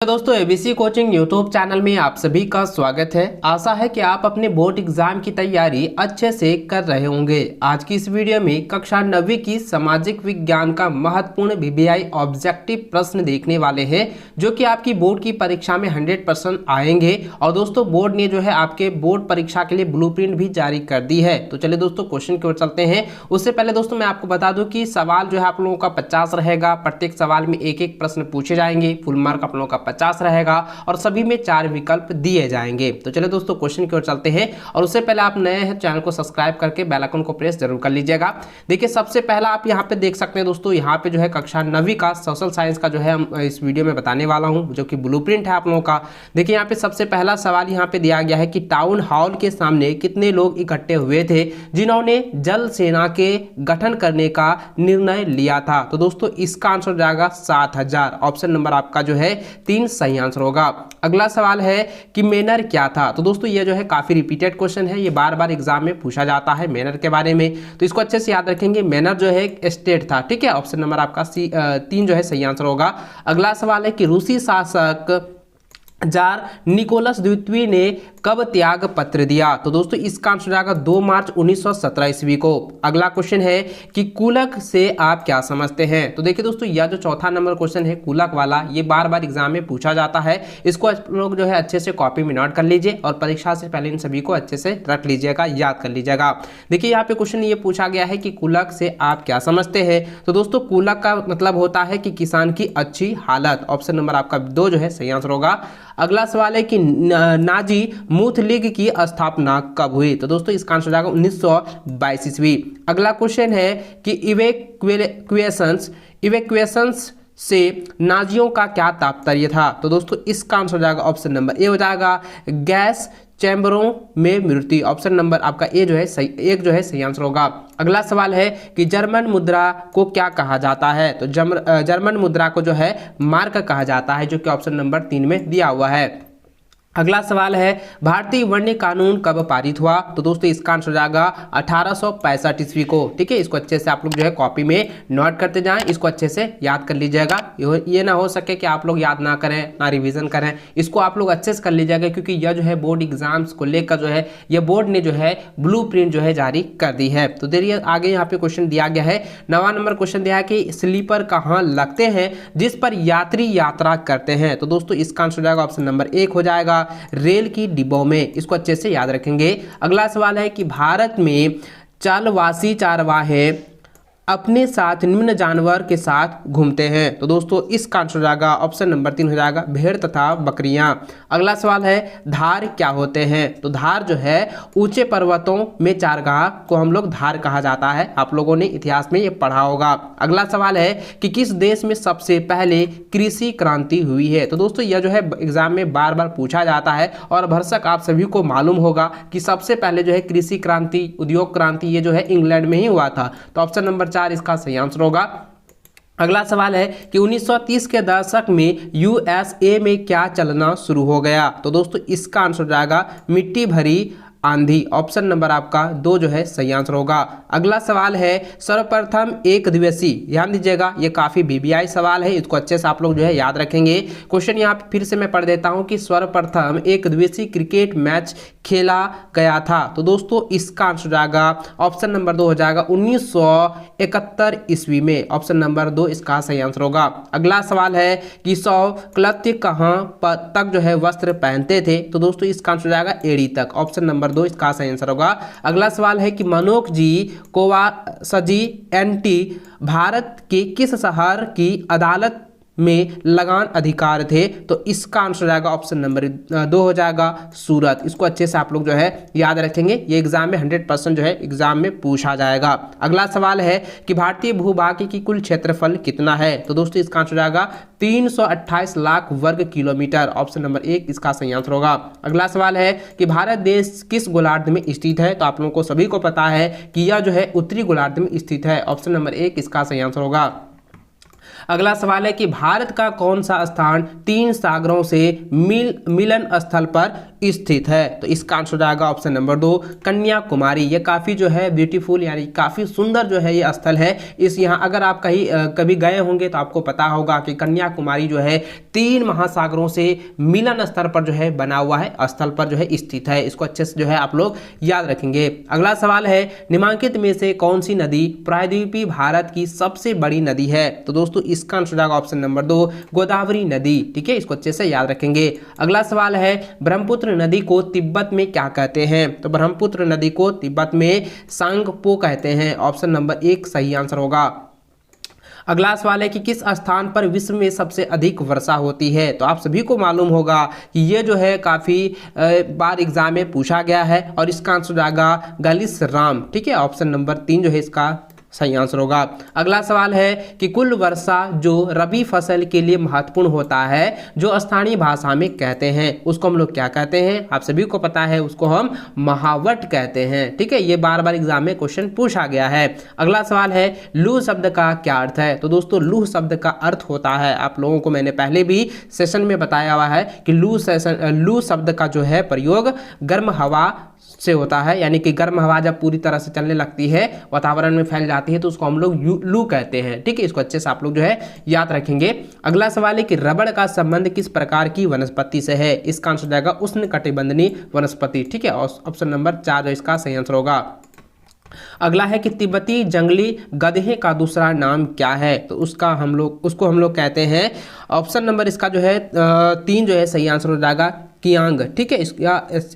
तो दोस्तों ABC coaching YouTube channel में आप सभी का स्वागत है। आशा है कि आप अपने बोर्ड एग्जाम की तैयारी अच्छे से कर रहे होंगे। आज की इस वीडियो में कक्षा 9वीं की सामाजिक विज्ञान का महत्वपूर्ण वीवीआई ऑब्जेक्टिव प्रश्न देखने वाले हैं, जो कि आपकी बोर्ड की परीक्षा में 100% आएंगे। और दोस्तों बोर्ड ने जो है आपके बोर्ड परीक्षा के लिए ब्लूप्रिंट भी जारी कर दी है। तो चलिए दोस्तों क्वेश्चन की ओर चलते हैं। उससे पहले दोस्तों मैं आपको बता दूं कि सवाल जो है आप लोगों का 50 रहेगा। प्रत्येक सवाल में एक एक प्रश्न पूछे जाएंगे। फुल मार्क आप लोगों का 50 रहेगा और सभी में 4 विकल्प दिए जाएंगे। तो चलिए दोस्तों क्वेश्चन की ओर चलते हैं। और उससे पहले आप नए हैं चैनल को सब्सक्राइब करके बेल आइकन को प्रेस जरूर कर लीजिएगा। देखिए सबसे पहला आप यहाँ पे देख सकते हैं दोस्तों, यहाँ पे जो है कक्षा 9वीं का सोशल साइंस का जो है हम इस वीडियो में बताने वाला हूँ, जो कि ब्लूप्रिंट है आप लोगों का। देखिए यहाँ पे सबसे पहला सवाल यहाँ पे दिया गया है कि टाउन हॉल के सामने कितने लोग इकट्ठे हुए थे जिन्होंने जल सेना के गठन करने का निर्णय लिया था। तो दोस्तों इसका आंसर हो जाएगा 7000। ऑप्शन नंबर आपका जो है 3 सही आंसर होगा। अगला सवाल है कि मैनर क्या था। तो दोस्तों ये जो है काफी रिपीटेड क्वेश्चन है, ये बार बार एग्जाम में पूछा जाता है मैनर के बारे में, तो इसको अच्छे से याद रखेंगे। मैनर जो है एक स्टेट था, ठीक है। ऑप्शन नंबर आपका 3 जो है सही आंसर होगा। अगला सवाल है कि रूसी शासक जार निकोलस द्वितीय ने कब त्याग पत्र दिया। तो दोस्तों इसका आंसर जाएगा 2 मार्च 1917 ईस्वी को। अगला क्वेश्चन है कि कूलक से आप क्या समझते हैं। तो देखिए दोस्तों यह जो चौथा नंबर क्वेश्चन है कूलक वाला, ये बार बार एग्जाम में पूछा जाता है। इसको आप लोग जो है अच्छे से कॉपी में नोट कर लीजिए और परीक्षा से पहले इन सभी को अच्छे से रख लीजिएगा, याद कर लीजिएगा। देखिए यहाँ पे क्वेश्चन ये पूछा गया है कि कूलक से आप क्या समझते हैं। तो दोस्तों कूलक का मतलब होता है कि किसान की अच्छी हालत। ऑप्शन नंबर आपका 2 जो है सही आंसर होगा। अगला सवाल है कि नाजी मूथ लीग की स्थापना कब हुई। तो दोस्तों इसका आंसर जाएगा 1922 ईस्वी। अगला क्वेश्चन है कि इवैक्यूएशंस से नाजियों का क्या तात्पर्य था। तो दोस्तों इसका आंसर हो जाएगा ऑप्शन नंबर ए हो जाएगा गैस चैम्बरों में मृत्यु। ऑप्शन नंबर आपका ए जो है सही, एक जो है सही आंसर होगा। अगला सवाल है कि जर्मन मुद्रा को क्या कहा जाता है। तो जर्मन मुद्रा को जो है मार्क कहा जाता है, जो कि ऑप्शन नंबर 3 में दिया हुआ है। अगला सवाल है भारतीय वन्य कानून कब पारित हुआ। तो दोस्तों इसका आंसर हो जाएगा 1865 ईस्वी को, ठीक है। इसको अच्छे से आप लोग जो है कॉपी में नोट करते जाएं, इसको अच्छे से याद कर लीजिएगा। ये ना हो सके कि आप लोग याद ना करें ना रिवीजन करें, इसको आप लोग अच्छे से कर लीजिएगा, क्योंकि यह जो है बोर्ड एग्जाम्स को लेकर जो है यह बोर्ड ने जो है ब्लूप्रिंट जो है जारी कर दी है। तो देखिए आगे यहाँ पे क्वेश्चन दिया गया है। 9वां नंबर क्वेश्चन दिया है कि स्लीपर कहाँ लगते हैं जिस पर यात्री यात्रा करते हैं। तो दोस्तों इसका आंसर हो जाएगा ऑप्शन नंबर 1 हो जाएगा रेल की डिब्बों में। इसको अच्छे से याद रखेंगे। अगला सवाल है कि भारत में चालवासी चारवाहे अपने साथ निम्न जानवर के साथ घूमते हैं। तो दोस्तों इसका आंसर हो जाएगा ऑप्शन नंबर 3 हो जाएगा भेड़ तथा बकरियां। अगला सवाल है धार क्या होते हैं। तो धार जो है ऊंचे पर्वतों में चारगाह को हम लोग धार कहा जाता है, आप लोगों ने इतिहास में ये पढ़ा होगा। अगला सवाल है कि किस देश में सबसे पहले कृषि क्रांति हुई है। तो दोस्तों यह जो है एग्जाम में बार बार पूछा जाता है और भरसक आप सभी को मालूम होगा कि सबसे पहले जो है कृषि क्रांति, उद्योग क्रांति, ये जो है इंग्लैंड में ही हुआ था। तो ऑप्शन नंबर 4 इसका सही आंसर होगा। अगला सवाल है कि 1930 के दशक में यूएसए में क्या चलना शुरू हो गया। तो दोस्तों इसका आंसर हो जाएगा मिट्टी भरी आंधी। ऑप्शन नंबर आपका 2 जो है सही आंसर होगा। अगला सवाल है सर्वप्रथम एक दिवसीय, ध्यान दीजिएगा ये काफी वीवीआई सवाल है, इसको अच्छे से आप लोग जो है याद रखेंगे। क्वेश्चन यहाँ पे फिर से मैं पढ़ देता हूँ कि सर्वप्रथम एक दिवसीय क्रिकेट मैच खेला गया था। तो दोस्तों इसका आंसर जाएगा ऑप्शन नंबर 2 हो जाएगा 1971 ईस्वी में। ऑप्शन नंबर 2 इसका सही आंसर होगा। अगला सवाल है कि सौक्लत्य कहाँ तक जो है वस्त्र पहनते थे। तो दोस्तों इसका आंसर जाएगा एड़ी तक। ऑप्शन नंबर 2 इसका सही आंसर होगा। अगला सवाल है कि मनोज जी कोवासजी एनटी भारत के किस शहर की अदालत में लगान अधिकार थे। तो इसका आंसर हो जाएगा ऑप्शन नंबर 2 हो जाएगा सूरत। इसको अच्छे से आप लोग जो है याद रखेंगे, ये एग्जाम में 100% जो है एग्जाम में पूछा जाएगा। अगला सवाल है कि भारतीय भूभाग की कुल क्षेत्रफल कितना है। तो दोस्तों इसका आंसर हो जाएगा 328 लाख वर्ग किलोमीटर। ऑप्शन नंबर 1 इसका सही आंसर होगा। अगला सवाल है कि भारत देश किस गोलार्ध में स्थित है। तो आप लोगों को सभी को पता है कि यह जो है उत्तरी गोलार्ध में स्थित है। ऑप्शन नंबर 1 इसका सही आंसर होगा। अगला सवाल है कि भारत का कौन सा स्थान 3 सागरों से मिलन स्थल पर स्थित है? तो इसका आंसर हो जाएगा ऑप्शन नंबर 2 कन्याकुमारी। ये काफ़ी जो है ब्यूटीफुल यानी काफ़ी सुंदर जो है ये स्थल है। इस यहाँ अगर आप कहीं कभी गए होंगे तो आपको पता होगा कि कन्याकुमारी जो है 3 महासागरों से मिलन स्तर पर जो है बना हुआ है, स्थल पर जो है स्थित है। इसको अच्छे से जो है आप लोग याद रखेंगे। अगला सवाल है निम्नलिखित में से कौन सी नदी प्रायद्वीपीय भारत की सबसे बड़ी नदी है? तो दोस्तों इसका आंसर हो जाएगा ऑप्शन नंबर 2 गोदावरी नदी। ठीक है, इसको अच्छे से याद रखेंगे। अगला सवाल है ब्रह्मपुत्र नदी को तिब्बत में क्या कहते हैं? तो ब्रह्मपुत्र नदी को तिब्बत में सांगपो कहते हैं। ऑप्शन नंबर 1 सही आंसर होगा। अगला सवाल है कि किस स्थान पर विश्व में सबसे अधिक वर्षा होती है? तो आप सभी को मालूम होगा कि ये जो है काफ़ी बार एग्जाम में पूछा गया है और इसका आंसर हो जाएगा गलिसराम। ठीक है, ऑप्शन नंबर 3 जो है इसका सही आंसर होगा। अगला सवाल है कि कुल वर्षा जो रबी फसल के लिए महत्वपूर्ण होता है जो स्थानीय भाषा में कहते हैं उसको हम लोग क्या कहते हैं? आप सभी को पता है, उसको हम महावट कहते हैं। ठीक है, ये बार बार एग्जाम में क्वेश्चन पूछा गया है। अगला सवाल है लूह शब्द का क्या अर्थ है? तो दोस्तों लूह शब्द का अर्थ होता है, आप लोगों को मैंने पहले भी सेशन में बताया हुआ है कि लूह शब्द का जो है प्रयोग गर्म हवा से होता है, यानी कि गर्म हवा जब पूरी तरह से चलने लगती है, वातावरण में फैल जाती है, तो उसको हम लोग लू कहते हैं। ठीक है, इसको अच्छे से आप लोग जो है याद रखेंगे। अगला सवाल है कि रबड़ का संबंध किस प्रकार की वनस्पति से है? इसका आंसर हो जाएगा उष्णकटिबंधीय वनस्पति। ठीक है, ऑप्शन नंबर 4 जो इसका सही आंसर होगा। अगला है कि तिब्बती जंगली गधे का दूसरा नाम क्या है? तो उसको हम लोग कहते हैं, ऑप्शन नंबर इसका जो है 3 जो है सही आंसर हो जाएगा कियांग। ठीक है,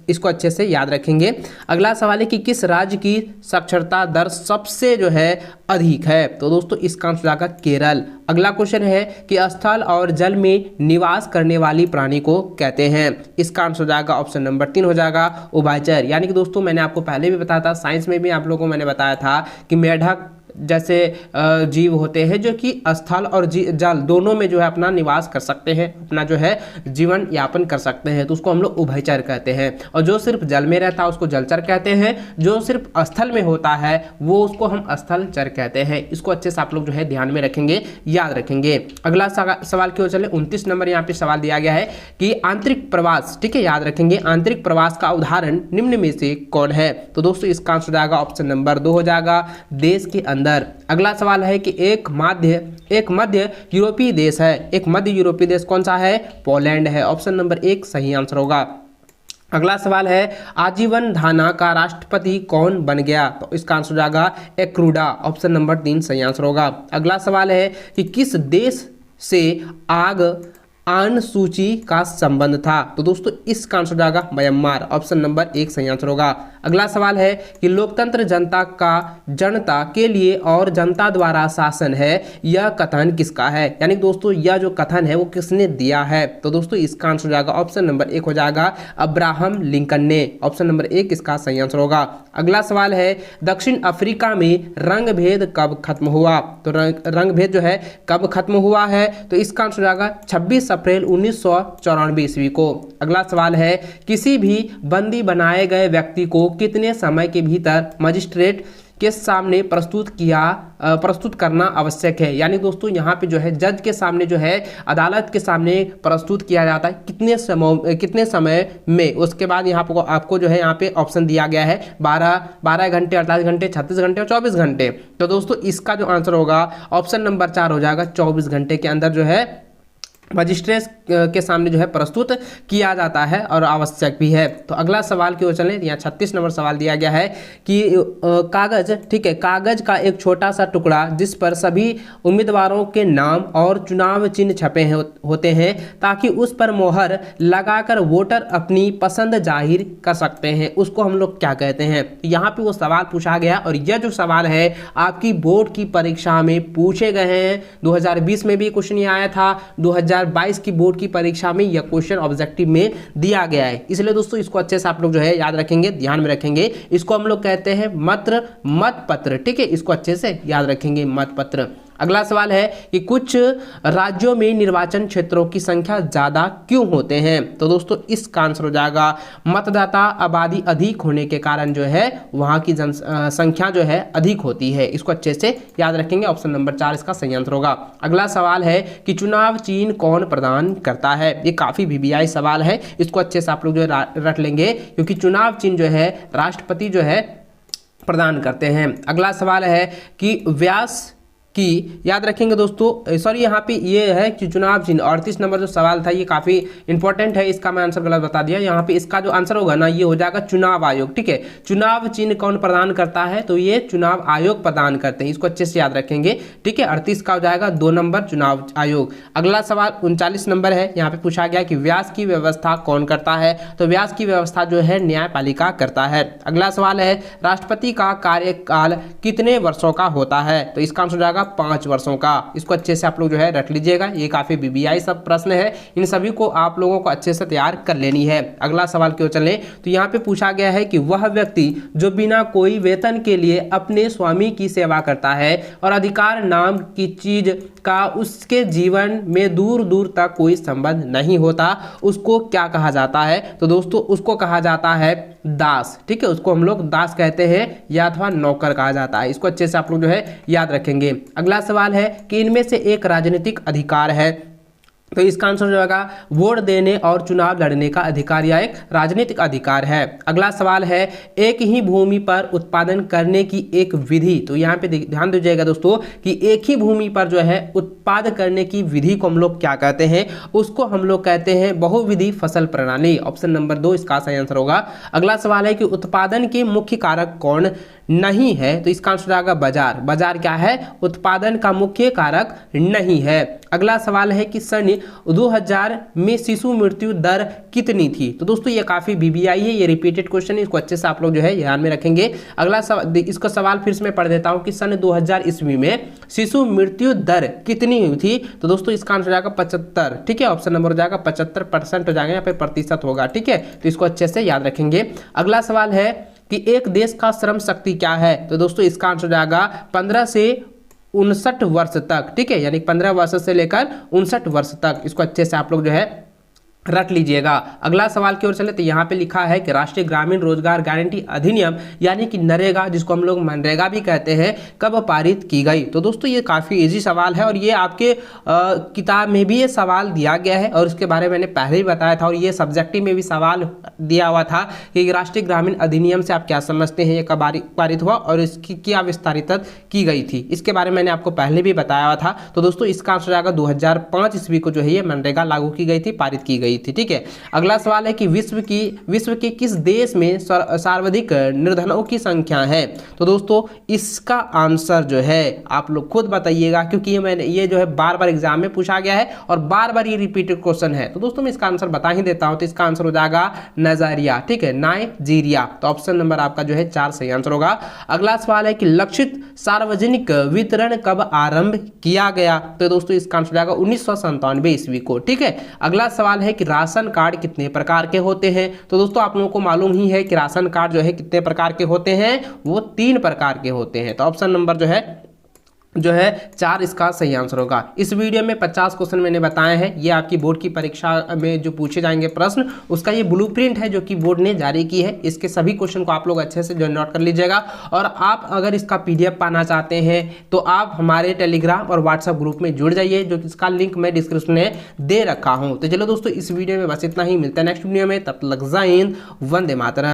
इसको अच्छे से याद रखेंगे। अगला सवाल है कि किस राज्य की साक्षरता दर सबसे जो है अधिक है? तो दोस्तों इसका आंसर जाएगा केरल। अगला क्वेश्चन है कि स्थल और जल में निवास करने वाली प्राणी को कहते हैं? इसका आंसर हो जाएगा ऑप्शन नंबर 3 हो जाएगा उभयचर। यानी कि दोस्तों मैंने आपको पहले भी बताया था, साइंस में भी आप लोगों को मैंने बताया था कि मेढक जैसे जीव होते हैं जो कि स्थल और जल दोनों में जो है अपना निवास कर सकते हैं, अपना जो है जीवन यापन कर सकते हैं, तो उसको हम लोग उभयचर कहते हैं। और जो सिर्फ जल में रहता है उसको जलचर कहते हैं, जो सिर्फ स्थल में होता है वो उसको हम स्थलचर कहते हैं। इसको अच्छे से आप लोग जो है ध्यान में रखेंगे, याद रखेंगे। अगला सवाल की ओर चले। 29 नंबर यहाँ पे सवाल दिया गया है कि आंतरिक प्रवास, ठीक है याद रखेंगे, आंतरिक प्रवास का उदाहरण निम्न में से कौन है? तो दोस्तों इसका आंसर जाएगा ऑप्शन नंबर 2 हो जाएगा देश के अंदर। अगला सवाल है कि एक मध्य यूरोपीय देश है, एक मध्य यूरोपीय देश कौन सा है? पोलैंड है। ऑप्शन नंबर 1 सही आंसर होगा। अगला सवाल है आजीवन घाना का राष्ट्रपति कौन बन गया? तो इसका आंसर जाएगा एक्रूडा। ऑप्शन नंबर 3 सही आंसर होगा। अगला सवाल है कि किस देश से आन सूची का संबंध था? तो दोस्तों इसका आंसर जाएगा म्यांमार। ऑप्शन नंबर 1 सही आंसर होगा। अगला सवाल है कि लोकतंत्र जनता के लिए और जनता द्वारा शासन है, यह कथन किसका है? यानी दोस्तों यह जो कथन है वो किसने दिया है? तो दोस्तों इसका आंसर हो जाएगा ऑप्शन नंबर 1 हो जाएगा अब्राहम लिंकन ने। ऑप्शन नंबर 1 इसका सही आंसर होगा। अगला सवाल है दक्षिण अफ्रीका में रंग भेद कब खत्म हुआ? तो रंग भेद जो है कब खत्म हुआ है? तो इसका आंसर हो जाएगा 26 अप्रैल 1994 ईस्वी को। अगला सवाल है किसी भी बंदी बनाए गए व्यक्ति को कितने समय के भीतर मजिस्ट्रेट के सामने प्रस्तुत करना आवश्यक है? यानी दोस्तों यहाँ पे जो है जज के सामने जो है अदालत के सामने प्रस्तुत किया जाता है कितने समय में? उसके बाद यहाँ पर आपको जो है यहाँ पे ऑप्शन दिया गया है 12 घंटे, 48 घंटे, 36 घंटे और 24 घंटे। तो दोस्तों इसका जो आंसर होगा ऑप्शन नंबर 4 हो जाएगा 24 घंटे के अंदर जो है मजिस्ट्रेट के सामने जो है प्रस्तुत किया जाता है और आवश्यक भी है। तो अगला सवाल की ओर चलें। यहाँ 36 नंबर सवाल दिया गया है कि कागज, ठीक है, कागज का एक छोटा सा टुकड़ा जिस पर सभी उम्मीदवारों के नाम और चुनाव चिन्ह छपे होते हैं ताकि उस पर मोहर लगाकर वोटर अपनी पसंद जाहिर कर सकते हैं, उसको हम लोग क्या कहते हैं? यहाँ पे वो सवाल पूछा गया और यह जो सवाल है आपकी बोर्ड की परीक्षा में पूछे गए हैं। 2020 में भी क्वेश्चन ये आया था, 2022 की बोर्ड की परीक्षा में यह क्वेश्चन ऑब्जेक्टिव में दिया गया है। इसलिए दोस्तों इसको अच्छे से आप लोग जो है याद रखेंगे, ध्यान में रखेंगे। इसको हम लोग कहते हैं मत पत्र। ठीक है, इसको अच्छे से याद रखेंगे, मत पत्र। अगला सवाल है कि कुछ राज्यों में निर्वाचन क्षेत्रों की संख्या ज़्यादा क्यों होते हैं? तो दोस्तों इसका आंसर हो जाएगा मतदाता आबादी अधिक होने के कारण जो है वहाँ की संख्या जो है अधिक होती है। इसको अच्छे से याद रखेंगे, ऑप्शन नंबर 4 इसका सही आंसर होगा। अगला सवाल है कि चुनाव चिन्ह कौन प्रदान करता है? ये काफ़ी वीवीआई सवाल है, इसको अच्छे से आप लोग जो है रट लेंगे, क्योंकि चुनाव चिन्ह जो है राष्ट्रपति जो है प्रदान करते हैं। अगला सवाल है कि व्यास की याद रखेंगे दोस्तों, सॉरी यहाँ पे ये है कि चुनाव चिन्ह 38 नंबर जो सवाल था ये काफ़ी इंपॉर्टेंट है, इसका मैं आंसर गलत बता दिया। यहाँ पे इसका जो आंसर होगा ना ये हो जाएगा चुनाव आयोग। ठीक है, चुनाव चिन्ह कौन प्रदान करता है? तो ये चुनाव आयोग प्रदान करते हैं, इसको अच्छे से याद रखेंगे। ठीक है, 38 का हो जाएगा 2 नंबर चुनाव आयोग। अगला सवाल 39 नंबर है, यहाँ पे पूछा गया कि व्यास की व्यवस्था कौन करता है? तो व्यास की व्यवस्था जो है न्यायपालिका करता है। अगला सवाल है राष्ट्रपति का कार्यकाल कितने वर्षों का होता है? तो इसका आंसर हो जाएगा 5 वर्षों का। इसको अच्छे से आप लोग जो है रख लीजिएगा, ये काफी बीबीआई सब प्रश्न है, इन सभी को आप लोगों को अच्छे से तैयार कर लेनी है। अगला सवाल क्यों चले तो यहाँ पे पूछा गया है कि वह व्यक्ति जो बिना कोई वेतन के लिए अपने स्वामी की सेवा करता है और अधिकार नाम की चीज का उसके जीवन में दूर दूर तक कोई संबंध नहीं होता, उसको क्या कहा जाता है? तो दोस्तों उसको कहा जाता है दास। ठीक है, उसको हम लोग दास कहते हैं या अथवा नौकर कहा जाता है। इसको अच्छे से आप लोग जो है याद रखेंगे। अगला सवाल है कि इनमें से एक राजनीतिक अधिकार है, तो इसका आंसर जो होगा वोट देने और चुनाव लड़ने का अधिकार या एक राजनीतिक अधिकार है। अगला सवाल है एक ही भूमि पर उत्पादन करने की एक विधि, तो यहाँ पे ध्यान दीजिएगा दोस्तों कि एक ही भूमि पर जो है उत्पाद करने की विधि को हम लोग क्या कहते हैं? उसको हम लोग कहते हैं बहुविधि फसल प्रणाली। ऑप्शन नंबर 2 इसका सही आंसर होगा। अगला सवाल है कि उत्पादन के मुख्य कारक कौन नहीं है? तो इसका आंसर आएगा बाजार। बाजार क्या है? उत्पादन का मुख्य कारक नहीं है। अगला सवाल है कि सन 2000 में शिशु मृत्यु दर कितनी थी? तो दोस्तों ये काफी बीबीआई है, ये रिपीटेड क्वेश्चन है, इसको अच्छे से आप लोग जो है ध्यान में रखेंगे। अगला सवाल, इसका सवाल फिर से मैं पढ़ देता हूं कि सन 2000 ईस्वी में शिशु मृत्यु दर कितनी हुई थी? तो दोस्तों इसका आंसर हो जाएगा 75। ठीक है, ऑप्शन नंबर हो जाएगा 75% हो जाएगा, यहाँ पे प्रतिशत होगा। ठीक है, तो इसको अच्छे से याद रखेंगे। अगला सवाल है कि एक देश का श्रम शक्ति क्या है? तो दोस्तों इसका आंसर हो जाएगा 15 से 59 वर्ष तक। ठीक है, यानी 15 वर्ष से लेकर 59 वर्ष तक। इसको अच्छे से आप लोग जो है रख लीजिएगा। अगला सवाल की ओर चले तो यहाँ पे लिखा है कि राष्ट्रीय ग्रामीण रोजगार गारंटी अधिनियम यानी कि नरेगा, जिसको हम लोग मनरेगा भी कहते हैं, कब पारित की गई? तो दोस्तों ये काफ़ी इजी सवाल है और ये आपके किताब में भी ये सवाल दिया गया है और इसके बारे में मैंने पहले ही बताया था, और ये सब्जेक्टिव में भी सवाल दिया हुआ था कि राष्ट्रीय ग्रामीण अधिनियम से आप क्या समझते हैं, ये कब पारित हुआ और इसकी क्या विस्तारित की गई थी, इसके बारे में मैंने आपको पहले भी बताया हुआ था। तो दोस्तों इसका आंसर आएगा 2005 ईस्वी को जो है ये मनरेगा लागू की गई थी, पारित की गई थी। ठीक है, अगला सवाल है कि विश्व के किस देश में सर्वाधिक निर्धनों की संख्या है? तो दोस्तों इसका आंसर जो है आप लोग खुद बताइएगा, क्योंकि ये जो है बार बार एग्जाम में पूछा गया है और बार बार ये रिपीटेड क्वेश्चन है। तो दोस्तों मैं इसका आंसर बता ही देता हूं, तो इसका आंसर हो जाएगा नाइजीरिया। ठीक है, नाइजीरिया। तो ऑप्शन नंबर आपका जो है 4 सही आंसर होगा। अगला सवाल है कि लक्षित सार्वजनिक वितरण कब आरंभ किया गया? तो दोस्तों इसका आंसर हो जाएगा 1997 ईस्वी को। ठीक है, अगला सवाल है कि राशन कार्ड कितने प्रकार के होते हैं? तो दोस्तों आप लोगों को मालूम ही है कि राशन कार्ड जो है कितने प्रकार के होते हैं, वो 3 प्रकार के होते हैं। तो ऑप्शन नंबर जो है 4 इसका सही आंसर होगा। इस वीडियो में 50 क्वेश्चन मैंने बताए हैं, ये आपकी बोर्ड की परीक्षा में जो पूछे जाएंगे प्रश्न, उसका ये ब्लूप्रिंट है जो कि बोर्ड ने जारी की है। इसके सभी क्वेश्चन को आप लोग अच्छे से जो नोट कर लीजिएगा, और आप अगर इसका PDF पाना चाहते हैं तो आप हमारे टेलीग्राम और व्हाट्सएप ग्रुप में जुड़ जाइए, जो इसका लिंक मैं डिस्क्रिप्शन में दे रखा हूँ। तो चलो दोस्तों इस वीडियो में बस इतना ही, मिलता है नेक्स्ट वीडियो में, तब तक जय हिंद, वंदे मातरम।